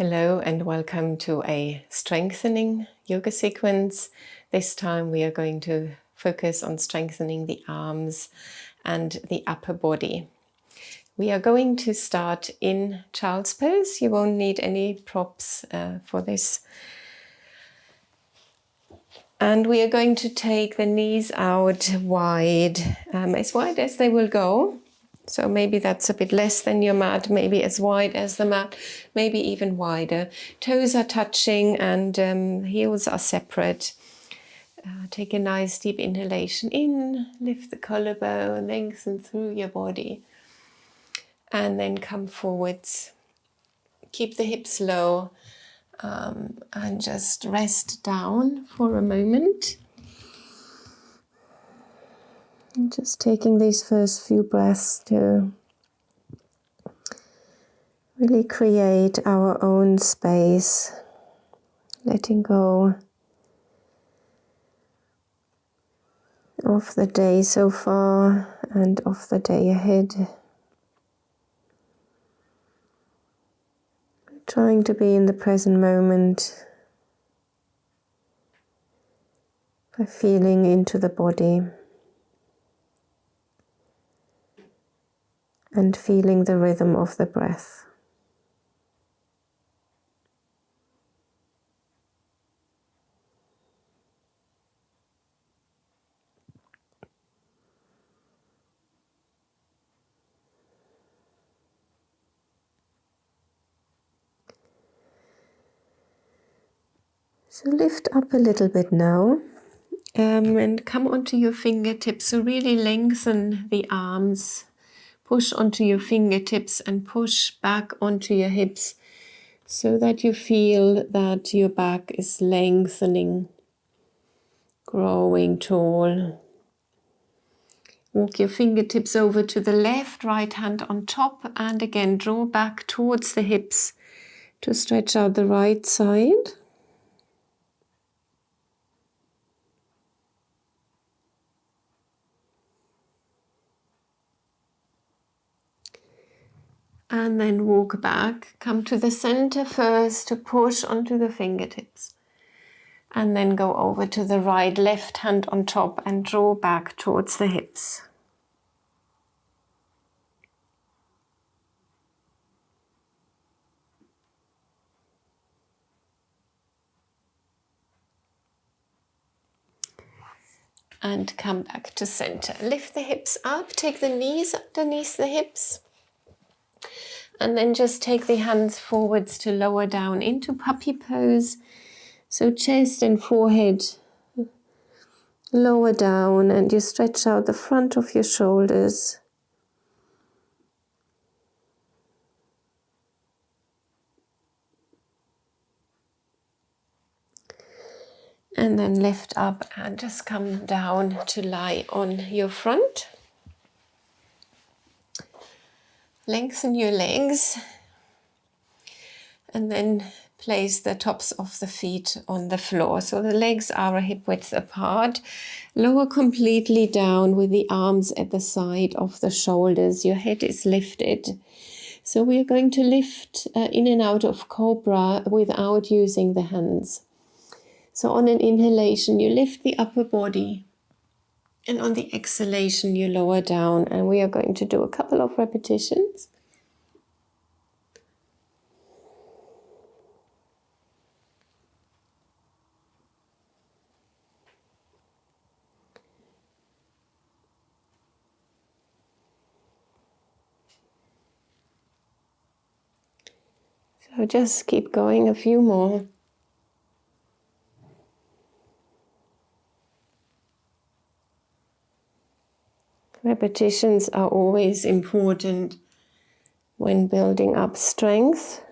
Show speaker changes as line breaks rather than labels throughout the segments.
Hello and welcome to a strengthening yoga sequence. This time we are going to focus on strengthening the arms and the upper body. We are going to start in child's pose. You won't need any props for this. And we are going to take the knees out wide as they will go. So maybe that's a bit less than your mat, maybe as wide as the mat, maybe even wider. Toes are touching and heels are separate. Take a nice deep inhalation in, lift the collarbone, lengthen through your body. And then come forwards. Keep the hips low and just rest down for a moment. And just taking these first few breaths to really create our own space, letting go of the day so far and of the day ahead. Trying to be in the present moment by feeling into the body and feeling the rhythm of the breath. So lift up a little bit now and come onto your fingertips. So really lengthen the arms. Push onto your fingertips and push back onto your hips so that you feel that your back is lengthening, growing tall. Walk your fingertips over to the left, right hand on top, and again draw back towards the hips to stretch out the right side. And then walk back, come to the center first to push onto the fingertips. And then go over to the right, left hand on top and draw back towards the hips. And come back to center. Lift the hips up, take the knees underneath the hips. And then just take the hands forwards to lower down into puppy pose. So chest and forehead lower down and you stretch out the front of your shoulders. And then lift up and just come down to lie on your front. Lengthen your legs and then place the tops of the feet on the floor. So the legs are a hip width apart. Lower completely down with the arms at the side of the shoulders. Your head is lifted. So we are going to lift in and out of cobra without using the hands. So on an inhalation, you lift the upper body. And on the exhalation, you lower down. And we are going to do a couple of repetitions. So just keep going a few more. Repetitions are always important when building up strength.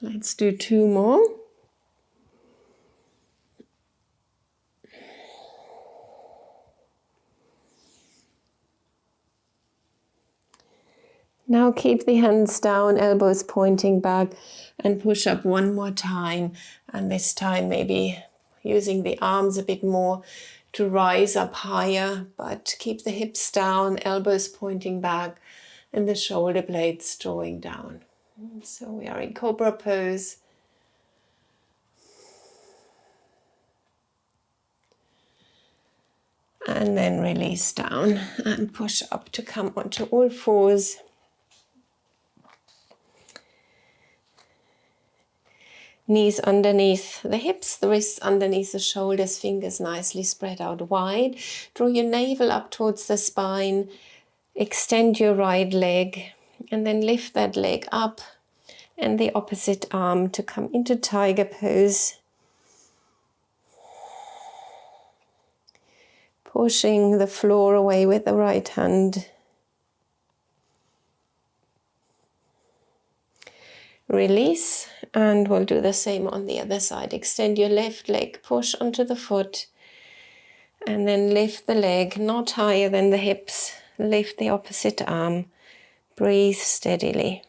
Let's do 2 more. Now keep the hands down, elbows pointing back, and push up 1 more time. And this time maybe using the arms a bit more to rise up higher, but keep the hips down, elbows pointing back, and the shoulder blades drawing down. So we are in cobra pose. And then release down and push up to come onto all fours. Knees underneath the hips, the wrists underneath the shoulders, fingers nicely spread out wide. Draw your navel up towards the spine. Extend your right leg and then lift that leg up and the opposite arm to come into tiger pose. Pushing the floor away with the right hand. Release, and we'll do the same on the other side. Extend your left leg, push onto the foot, and then lift the leg, not higher than the hips. Lift the opposite arm. Breathe steadily.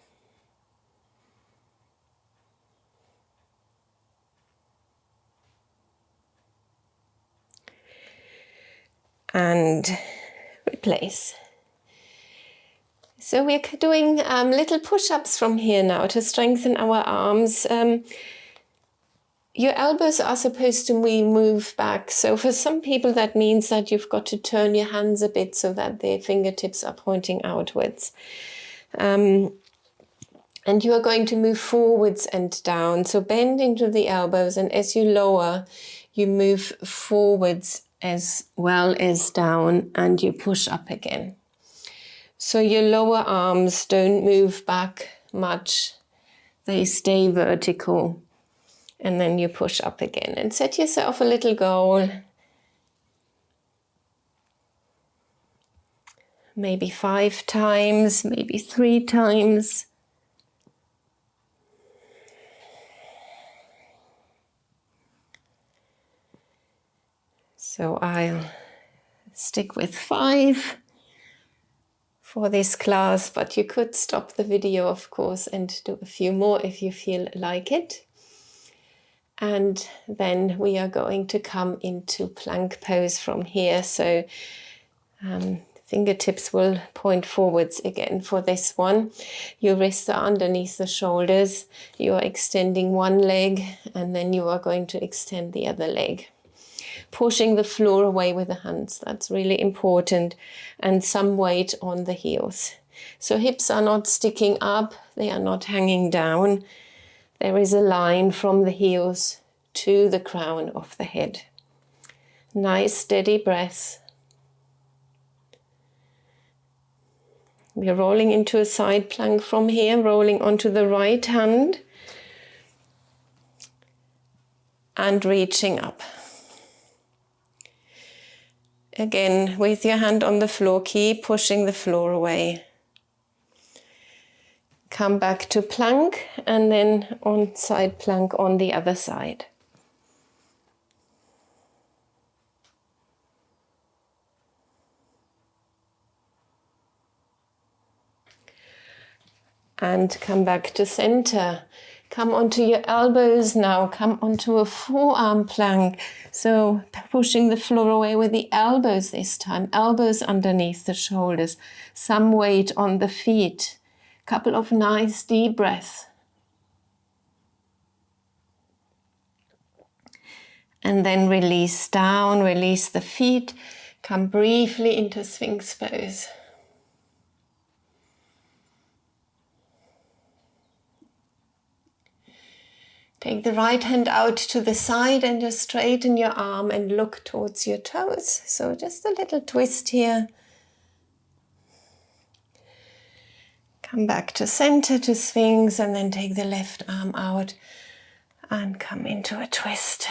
And replace. So we're doing little push-ups from here now to strengthen our arms. Your elbows are supposed to move back. So for some people that means that you've got to turn your hands a bit so that their fingertips are pointing outwards. And you are going to move forwards and down. So bend into the elbows, and as you lower, you move forwards as well as down, and you push up again. So your lower arms don't move back much. They stay vertical. And then you push up again. And set yourself a little goal. Maybe 5 times, maybe 3 times. So I'll stick with 5. For this class, but you could stop the video, of course, and do a few more if you feel like it. And then we are going to come into plank pose from here. So fingertips will point forwards again for this one. Your wrists are underneath the shoulders. You are extending one leg, and then you are going to extend the other leg. Pushing the floor away with the hands, that's really important, and some weight on the heels. So hips are not sticking up, they are not hanging down. There is a line from the heels to the crown of the head. Nice steady breath. We are rolling into a side plank from here, rolling onto the right hand and reaching up. Again, with your hand on the floor, keep pushing the floor away. Come back to plank and then on side plank on the other side. And come back to center. Come onto your elbows now, come onto a forearm plank. So pushing the floor away with the elbows this time, elbows underneath the shoulders, some weight on the feet. Couple of nice deep breaths. And then release down, release the feet, come briefly into Sphinx pose. Take the right hand out to the side and just straighten your arm and look towards your toes. So just a little twist here. Come back to center, to Sphinx, and then take the left arm out and come into a twist.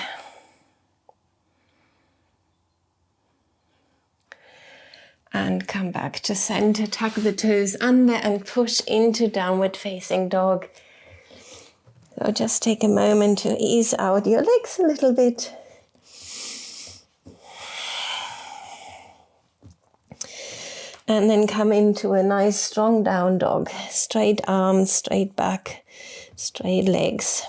And come back to center, tuck the toes under and push into downward facing dog. So just take a moment to ease out your legs a little bit. And then come into a nice strong down dog. Straight arms, straight back, straight legs.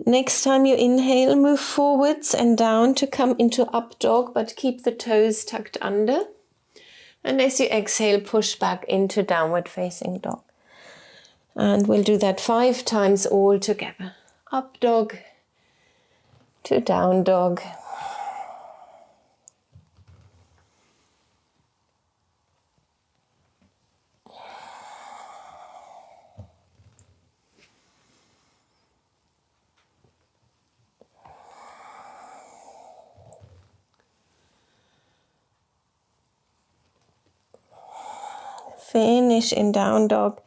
Next time you inhale, move forwards and down to come into up dog, but keep the toes tucked under. And as you exhale, push back into downward facing dog. And we'll do that 5 times all together. Up dog to down dog. Finish in down dog.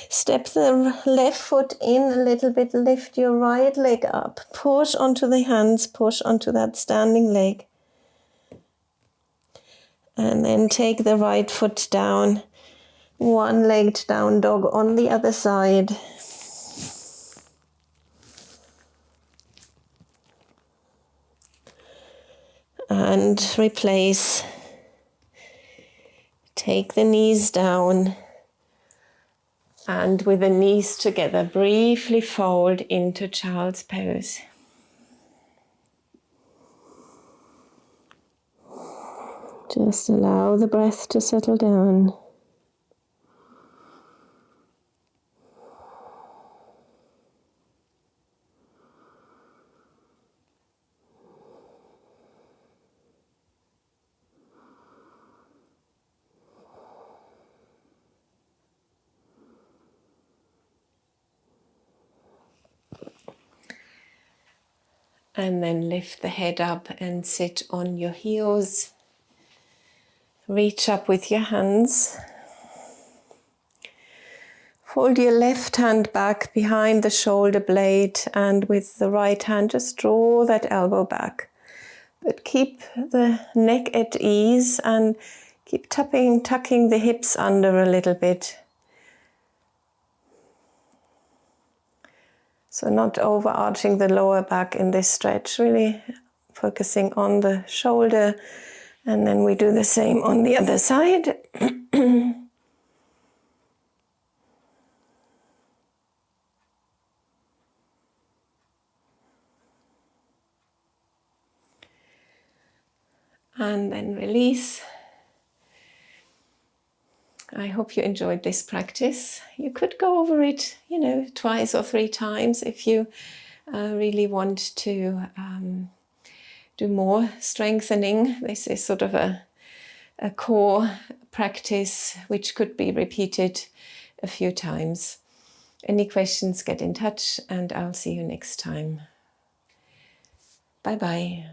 Step the left foot in a little bit, lift your right leg up, push onto the hands, push onto that standing leg. And then take the right foot down, one-legged down dog on the other side. And replace. Take the knees down. And with the knees together, briefly fold into child's pose. Just allow the breath to settle down. And then lift the head up and sit on your heels. Reach up with your hands. Fold your left hand back behind the shoulder blade, and with the right hand just draw that elbow back. But keep the neck at ease and keep tucking the hips under a little bit. So not overarching the lower back in this stretch, really focusing on the shoulder. And then we do the same on the other side. And then release. I hope you enjoyed this practice. You could go over it, 2 or 3 times if you really want to do more strengthening. This is sort of a core practice which could be repeated a few times. Any questions, get in touch, and I'll see you next time. Bye-bye.